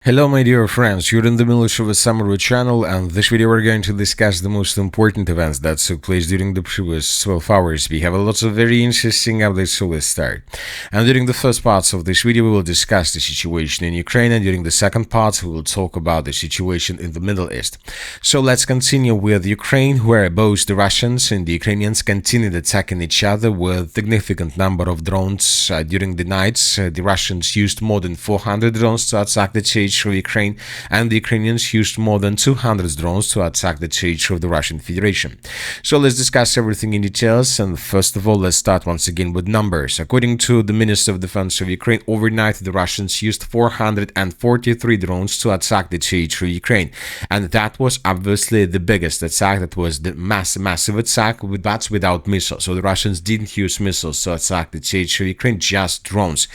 Hello my dear friends, you're in the middle of a summary channel, and this video we're going to discuss the most important events that took place during the previous 12 hours. We have a lot of very interesting updates, so let's start. And during the first parts of this video we will discuss the situation in Ukraine, and during the second part we will talk about the situation in the Middle East. So let's continue with Ukraine, where both the Russians and the Ukrainians continued attacking each other with significant number of drones. During the nights, the Russians used more than 400 drones to attack the territory of Ukraine, and the Ukrainians used more than 200 drones to attack the territory of the Russian Federation. So let's discuss everything in details, and first of all, let's start once again with numbers. According to the Minister of Defense of Ukraine, overnight the Russians used 443 drones to attack the territory of Ukraine, and that was obviously the biggest attack. That was the massive attack, but without missiles. So the Russians didn't use missiles to attack the territory of Ukraine, just drones.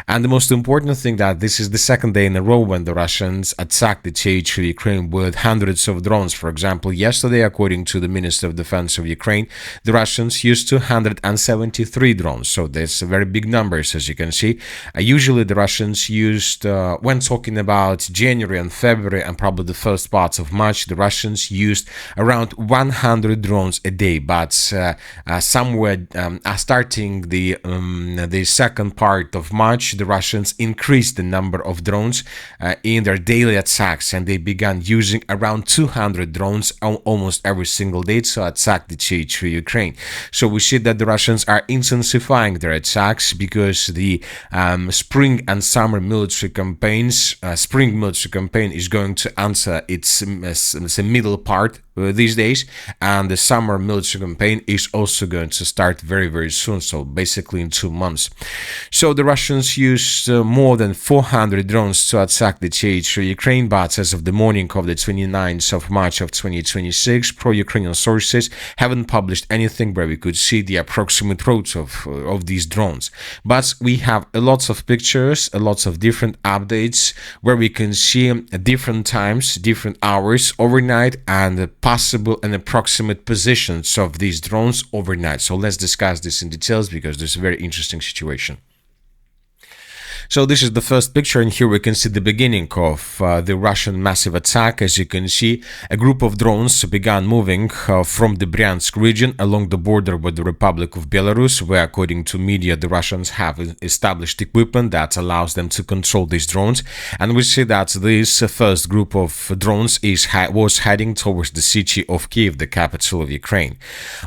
And the most important thing, that this is the second day in a row when the Russians attacked the territory of Ukraine with hundreds of drones. For example, yesterday, according to the Minister of Defense of Ukraine, the Russians used 273 drones. So there's very big numbers, as you can see. Usually the Russians used, when talking about January and February and probably the first parts of March, the Russians used around 100 drones a day. But somewhere starting the second part of March, the Russians increased the number of drones in their daily attacks, and they began using around 200 drones almost every single day to attack the territory of Ukraine. So we see that the Russians are intensifying their attacks because the spring and summer military campaigns, spring military campaign is going to answer its middle part these days, and the summer military campaign is also going to start very soon, so basically in 2 months. So the Russians used more than 400 drones to attack the territory of Ukraine, but as of the morning of the 29th of March of 2026, pro-Ukrainian sources haven't published anything where we could see the approximate routes of these drones. But we have lots of pictures, lots of different updates where we can see different times, different hours overnight, and possible and approximate positions of these drones overnight. So let's discuss this in details because this is a very interesting situation. So this is the first picture, and here we can see the beginning of the Russian massive attack. As you can see, a group of drones began moving from the Bryansk region along the border with the Republic of Belarus, where, according to media, the Russians have established equipment that allows them to control these drones. And we see that this first group of drones was heading towards the city of Kiev, the capital of Ukraine.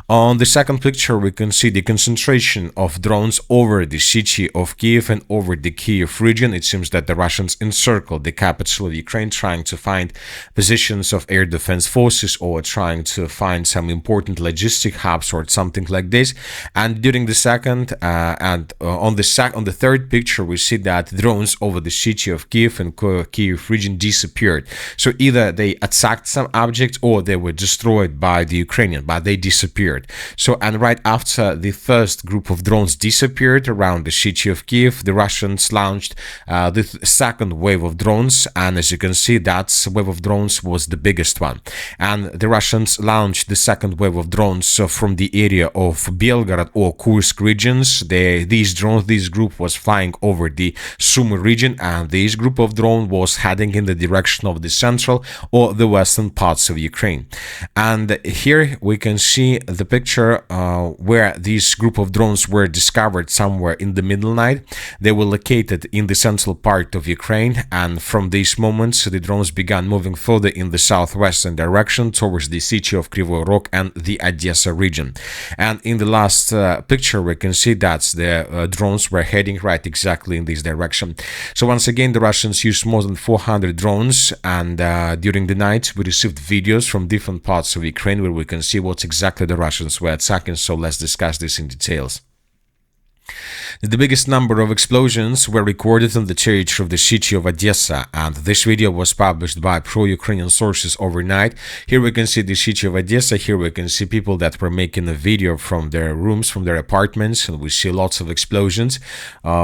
On the second picture, we can see the concentration of drones over the city of Kiev and over the Kiev region. It seems that the Russians encircled the capital of Ukraine, trying to find positions of air defense forces or trying to find some important logistic hubs or something like this. And during the second and on the third picture, we see that drones over the city of Kiev and Kiev region disappeared. So either they attacked some object or they were destroyed by the Ukrainian, but they disappeared. So, and right after the first group of drones disappeared around the city of Kiev, the Russians launched the second wave of drones, and as you can see, that wave of drones was the biggest one. And the Russians launched the second wave of drones from the area of Belgorod or Kursk regions. This group was flying over the Sumy region, and this group of drone was heading in the direction of the central or the western parts of Ukraine. And here we can see the picture where this group of drones were discovered somewhere in the middle night. They were located in the central part of Ukraine, and from these moments the drones began moving further in the southwestern direction towards the city of Kryvyi Rog and the Odessa region. And in the last picture we can see that the drones were heading right exactly in this direction. So once again, the Russians used more than 400 drones, and during the night we received videos from different parts of Ukraine where we can see what exactly the Russians were attacking. So let's discuss this in details. The biggest number of explosions were recorded on the territory of the city of Odessa, and this video was published by pro-Ukrainian sources overnight. Here we can see the city of Odessa. Here we can see people that were making a video from their rooms, from their apartments, and we see lots of explosions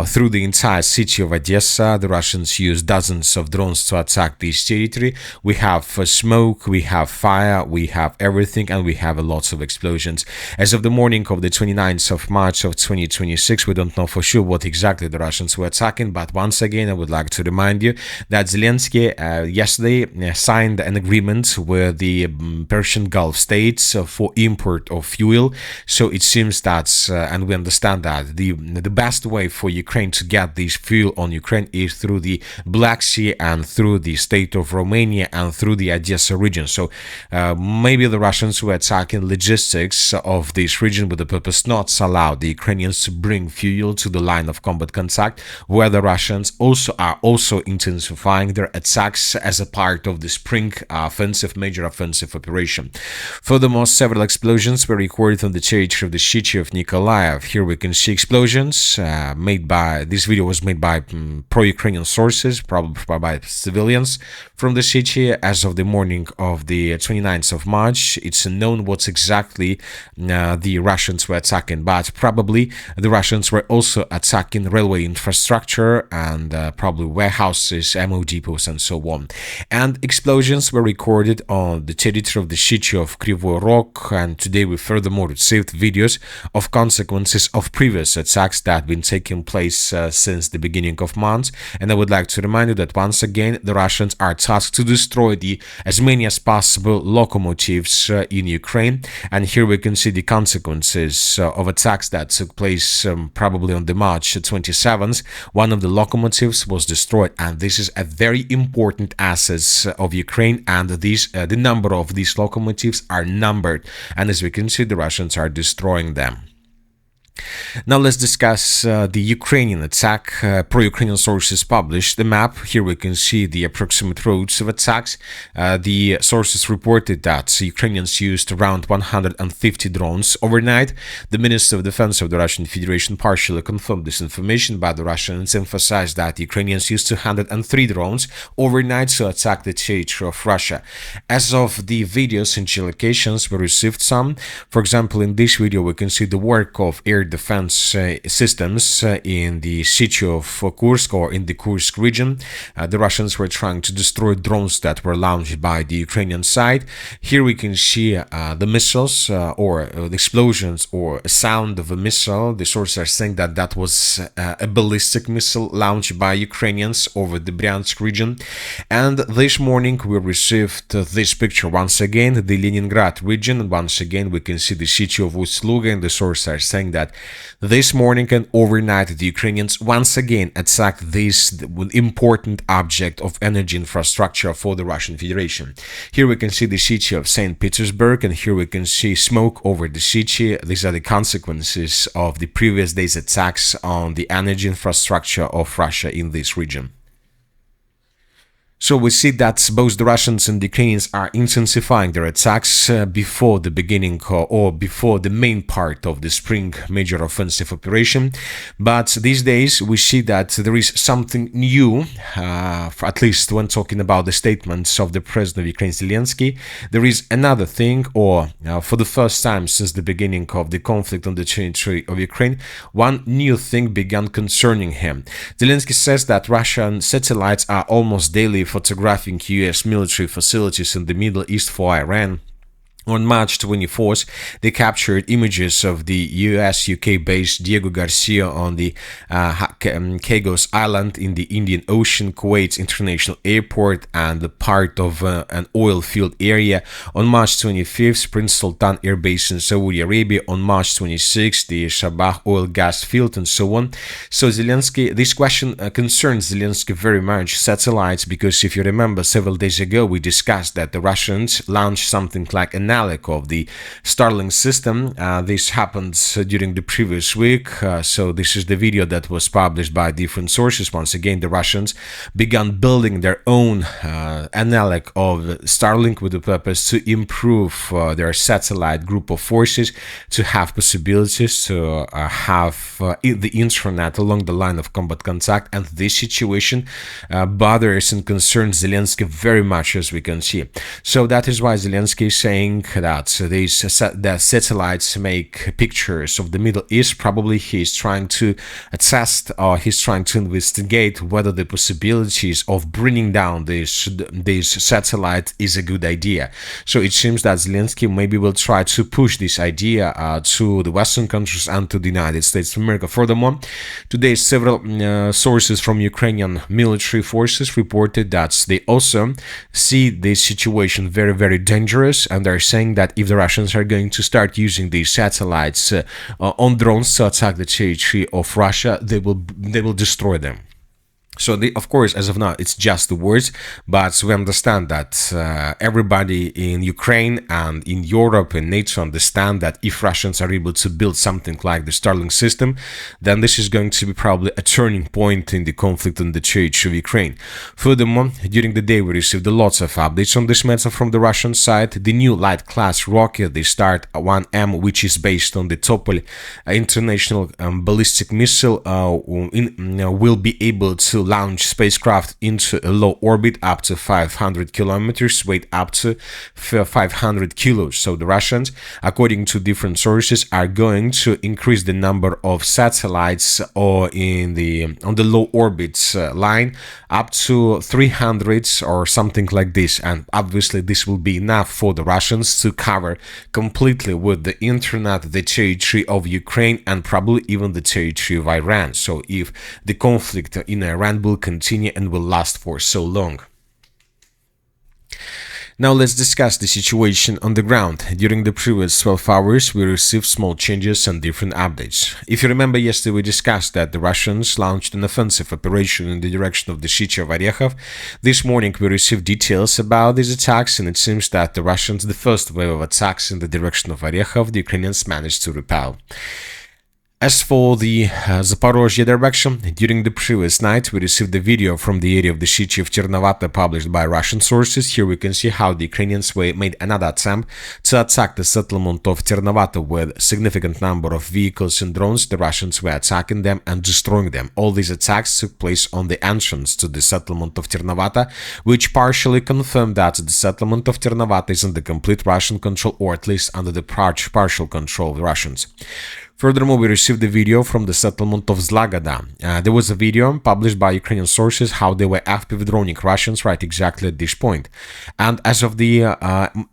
through the entire city of Odessa. The Russians used dozens of drones to attack this territory. We have smoke, we have fire, we have everything, and we have lots of explosions. As of the morning of the 29th of March of 2026, logistics. We don't know for sure what exactly the Russians were attacking, but once again, I would like to remind you that Zelensky yesterday signed an agreement with the Persian Gulf states for import of fuel. So it seems that, and we understand that, the best way for Ukraine to get this fuel on Ukraine is through the Black Sea and through the state of Romania and through the Odessa region. So maybe the Russians were attacking logistics of this region with the purpose not to allow the Ukrainians to bring fuel to the line of combat contact, where the Russians are also intensifying their attacks as a part of the spring major offensive operation. Furthermore, several explosions were recorded on the territory of the city of Nikolaev. Here we can see explosions this video was made by pro-Ukrainian sources, probably by civilians from the city. As of the morning of the 29th of March, it's unknown what exactly the Russians were attacking, but probably the Russians were also attacking railway infrastructure and probably warehouses, ammo depots, and so on. And explosions were recorded on the territory of the city of Kryvyi Rog, and today we furthermore received videos of consequences of previous attacks that have been taking place since the beginning of month. And I would like to remind you that once again the Russians are tasked to destroy as many as possible locomotives in Ukraine, and here we can see the consequences of attacks that took place probably on the March 27th. One of the locomotives was destroyed, and this is a very important asset of Ukraine, and the number of these locomotives are numbered, and as we can see, the Russians are destroying them. Now let's discuss the Ukrainian attack. Pro-Ukrainian sources published the map. Here we can see the approximate routes of attacks. The sources reported that Ukrainians used around 150 drones overnight. The Minister of Defense of the Russian Federation partially confirmed this information, but the Russians emphasized that Ukrainians used 203 drones overnight to attack the territory of Russia. As of the videos and geolocations, we received some. For example, in this video we can see the work of air defense systems in the city of Kursk, or in the Kursk region. The Russians were trying to destroy drones that were launched by the Ukrainian side. Here we can see the missiles or the explosions or a sound of a missile. The sources are saying that that was a ballistic missile launched by Ukrainians over the Bryansk region. And this morning we received this picture once again, the Leningrad region, and once again we can see the city of Ust-Luga, and the sources are saying that this morning and overnight the Ukrainians once again attacked this important object of energy infrastructure for the Russian Federation. Here we can see the city of St. Petersburg, and here we can see smoke over the city. These are the consequences of the previous day's attacks on the energy infrastructure of Russia in this region. So we see that both the Russians and the Ukrainians are intensifying their attacks before the beginning or before the main part of the spring major offensive operation. But these days we see that there is something new, at least when talking about the statements of the President of Ukraine, Zelensky. There is another thing, or for the first time since the beginning of the conflict on the territory of Ukraine, one new thing began concerning him. Zelensky says that Russian satellites are almost daily photographing US military facilities in the Middle East for Iran. On March 24th, they captured images of the US-UK-based Diego Garcia on the Chagos Island in the Indian Ocean, Kuwait's international airport, and the part of an oil field area. On March 25th, Prince Sultan Air Base in Saudi Arabia. On March 26th, the Shabah oil gas field, and so on. So Zelensky, this question concerns Zelensky very much, satellites, because if you remember, several days ago we discussed that the Russians launched something like an of the Starlink system. This happened during the previous week, so this is the video that was published by different sources. Once again, the Russians began building their own analog of Starlink with the purpose to improve their satellite group of forces, to have possibilities to have the internet along the line of combat contact, and this situation bothers and concerns Zelensky very much, as we can see. So that is why Zelensky is saying that the satellites make pictures of the Middle East. Probably he's trying to test, or he's trying to investigate whether the possibilities of bringing down this satellite is a good idea. So it seems that Zelensky maybe will try to push this idea to the Western countries and to the United States of America. Furthermore, today several sources from Ukrainian military forces reported that they also see this situation very, very dangerous, and they're saying that if the Russians are going to start using these satellites on drones to attack the territory of Russia, they will destroy them. So, of course, as of now, it's just the words, but we understand that everybody in Ukraine and in Europe and NATO understand that if Russians are able to build something like the Starlink system, then this is going to be probably a turning point in the conflict on the territory of Ukraine. Furthermore, during the day, we received lots of updates on this matter from the Russian side. The new light class rocket, the Start 1M, which is based on the Topol international ballistic missile, will be able to launch spacecraft into a low orbit up to 500 kilometers, weight up to 500 kilos. So the Russians, according to different sources, are going to increase the number of satellites or on the low orbit line up to 300 or something like this. And obviously this will be enough for the Russians to cover completely with the internet the territory of Ukraine and probably even the territory of Iran. So if the conflict in Iran will continue and will last for so long. Now let's discuss the situation on the ground. During the previous 12 hours, we received small changes and different updates. If you remember, yesterday we discussed that the Russians launched an offensive operation in the direction of the city of Orekhov. This morning we received details about these attacks, and it seems that the Russians, the first wave of attacks in the direction of Orekhov, the Ukrainians managed to repel. As for the Zaporozhye direction, during the previous night, we received a video from the area of the city of Chernovata published by Russian sources. Here we can see how the Ukrainians made another attempt to attack the settlement of Chernovata with a significant number of vehicles and drones. The Russians were attacking them and destroying them. All these attacks took place on the entrance to the settlement of Chernovata, which partially confirmed that the settlement of Chernovata is under complete Russian control, or at least under the partial control of the Russians. Furthermore, we received a video from the settlement of Zlagada. There was a video published by Ukrainian sources how they were FPV droning Russians right exactly at this point. And as of the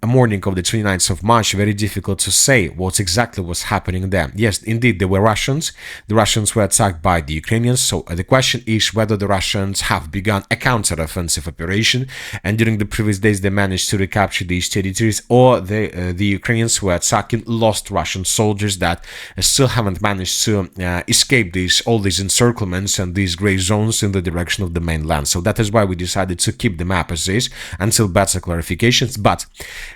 morning of the 29th of March, very difficult to say what exactly was happening there. Yes, indeed, there were Russians. The Russians were attacked by the Ukrainians. So the question is whether the Russians have begun a counter-offensive operation, and during the previous days they managed to recapture these territories, or the Ukrainians were attacking lost Russian soldiers that still haven't managed to escape all these encirclements and these gray zones in the direction of the mainland. So that is why we decided to keep the map as is until better clarifications. But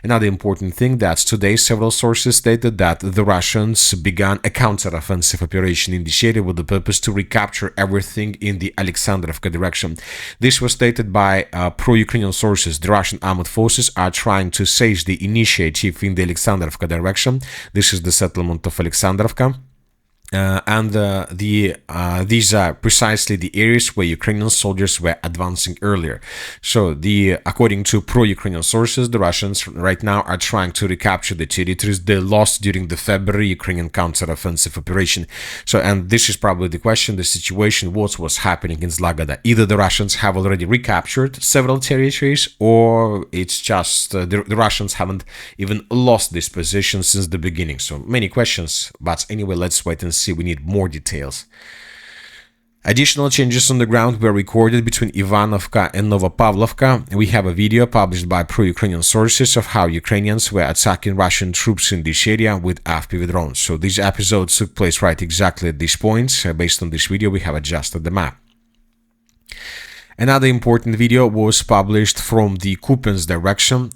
another important thing, that today several sources stated that the Russians began a counter-offensive operation in this area with the purpose to recapture everything in the Alexandrovka direction. This was stated by pro-Ukrainian sources. The Russian armed forces are trying to seize the initiative in the Alexandrovka direction. This is the settlement of Alexandrovka. These are precisely the areas where Ukrainian soldiers were advancing earlier. So, according to pro-Ukrainian sources, the Russians right now are trying to recapture the territories they lost during the February Ukrainian counter-offensive operation. So, and this is probably the question, the situation, what was happening in Zlagada. Either the Russians have already recaptured several territories, or it's just the Russians haven't even lost this position since the beginning. So, many questions, but anyway, let's wait and see. We need more details. Additional changes on the ground were recorded between Ivanovka and Novopavlovka. We have a video published by pro-Ukrainian sources of how Ukrainians were attacking Russian troops in this area with FPV drones. So these episodes took place right exactly at this point. Based on this video, we have adjusted the map. Another important video was published from the Kupiansk direction.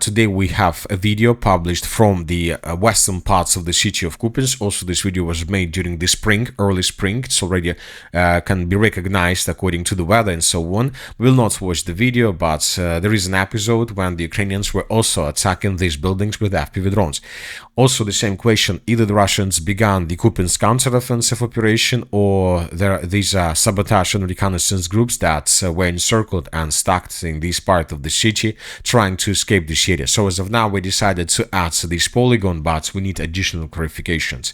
Today we have a video published from the western parts of the city of Kupiansk. Also, this video was made during the spring, early spring. It's already can be recognized according to the weather and so on. We will not watch the video, but there is an episode when the Ukrainians were also attacking these buildings with FPV drones. Also, the same question: either the Russians began the Kupiansk counteroffensive operation, or these are sabotage and reconnaissance groups that were encircled and stacked in this part of the city, trying to escape this area. So as of now, we decided to add this polygon, but we need additional clarifications.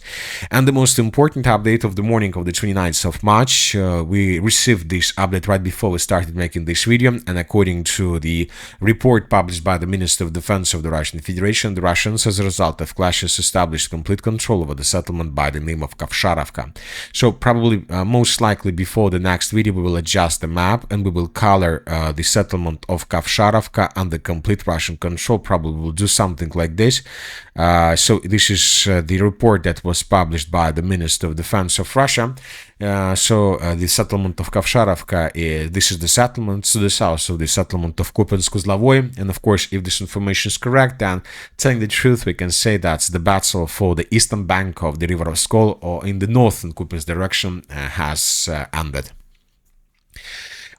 And the most important update of the morning of the 29th of March, we received this update right before we started making this video, and according to the report published by the Minister of Defense of the Russian Federation, the Russians, as a result of clashes, established complete control over the settlement by the name of Kovsharovka. So probably, most likely before the next video, we will adjust the map and we will color the settlement of Kovsharovka under complete Russian control. Probably we'll do something like this. So this is the report that was published by the Minister of Defense of Russia. The settlement of Kovsharovka, this is the settlement to the south of the settlement of Kupiansk-Uzlovoy. And of course, if this information is correct, then telling the truth, we can say that the battle for the eastern bank of the river Oskol, or in the northern Kupiansk direction, has ended.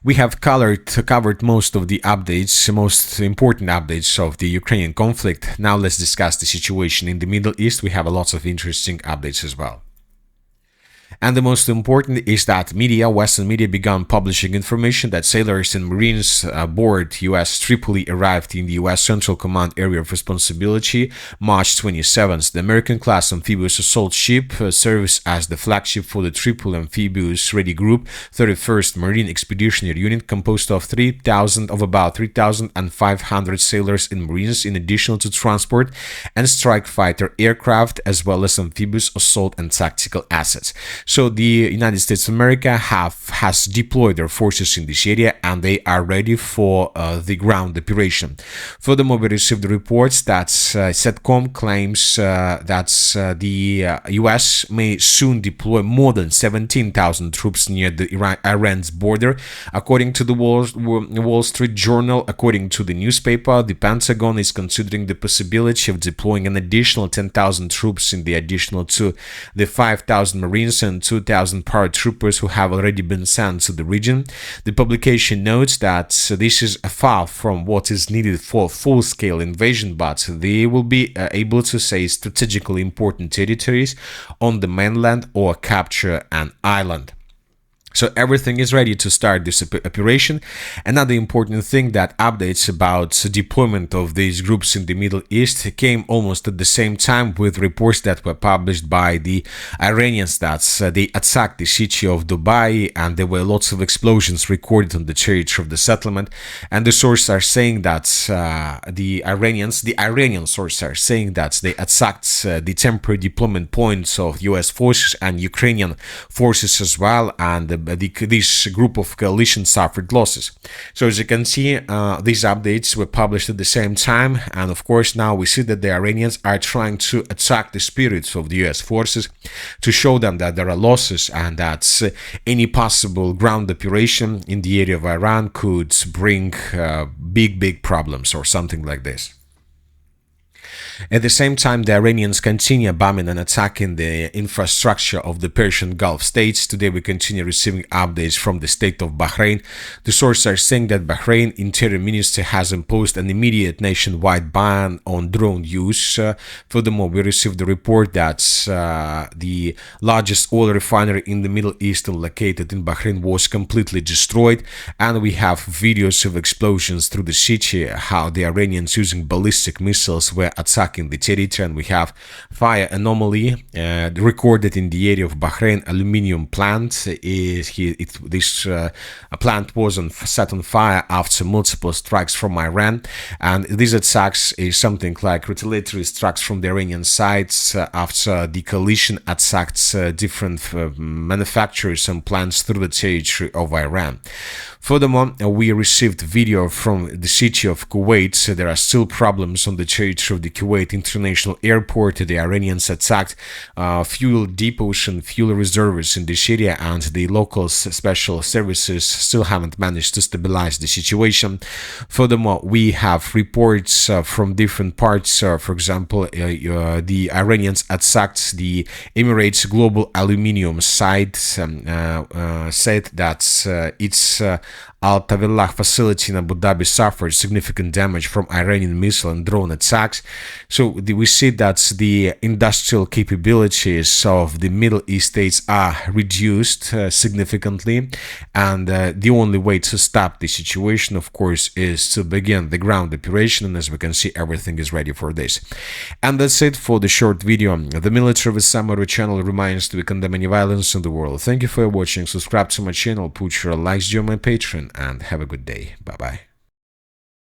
We have covered most of the updates, most important updates of the Ukrainian conflict. Now let's discuss the situation in the Middle East. We have a lot of interesting updates as well. And the most important is that Western media began publishing information that sailors and Marines aboard U.S. Tripoli arrived in the U.S. Central Command Area of Responsibility March 27th. The American-class amphibious assault ship serves as the flagship for the Tripoli Amphibious Ready Group, 31st Marine Expeditionary Unit, composed of about 3,500 sailors and Marines, in addition to transport and strike fighter aircraft, as well as amphibious assault and tactical assets. So the United States of America has deployed their forces in this area, and they are ready for the ground operation. Furthermore, we received reports that CENTCOM claims that the U.S. may soon deploy more than 17,000 troops near the Iran's border. According to the Wall Street Journal, according to the newspaper, the Pentagon is considering the possibility of deploying an additional 10,000 troops in the additional to the 5,000 Marines and 2,000 paratroopers who have already been sent to the region. The publication notes that this is far from what is needed for full-scale invasion, but they will be able to seize strategically important territories on the mainland or capture an island. So everything is ready to start this operation. Another important thing, that updates about deployment of these groups in the Middle East came almost at the same time with reports that were published by the Iranians that they attacked the city of Dubai, and there were lots of explosions recorded on the territory of the settlement. And the sources are saying that the Iranian sources are saying that they attacked the temporary deployment points of US forces and Ukrainian forces as well, and this group of coalition suffered losses. So as you can see, these updates were published at the same time, and of course now we see that the Iranians are trying to attack the spirits of the US forces to show them that there are losses, and that any possible ground operation in the area of Iran could bring big problems or something like this. At the same time, the Iranians continue bombing and attacking the infrastructure of the Persian Gulf states. Today, we continue receiving updates from the state of Bahrain. The sources are saying that Bahrain Interior Ministry has imposed an immediate nationwide ban on drone use. Furthermore, we received the report that the largest oil refinery in the Middle East located in Bahrain was completely destroyed, and we have videos of explosions through the city, how the Iranians using ballistic missiles were attacking the territory, and we have fire anomaly recorded in the area of Bahrain aluminium plant. This plant was set on fire after multiple strikes from Iran, and these attacks is something like retaliatory strikes from the Iranian side after the coalition attacked different manufacturers and plants through the territory of Iran. Furthermore, we received video from the city of Kuwait. There are still problems on the territory of the Kuwait International Airport. The Iranians attacked fuel depots and fuel reservoirs in this area, and the local special services still haven't managed to stabilize the situation. Furthermore, we have reports from different parts. For example, the Iranians attacked the Emirates Global Aluminium site, said that its Al Tawillah facility in Abu Dhabi suffered significant damage from Iranian missile and drone attacks. So we see that the industrial capabilities of the Middle East states are reduced significantly, and the only way to stop the situation, of course, is to begin the ground operation, and as we can see, everything is ready for this. And that's it for the short video. The Military with Summary channel reminds to condemn any violence in the world. Thank you for watching, subscribe to my channel, put your likes on my Patreon, and have a good day. Bye bye.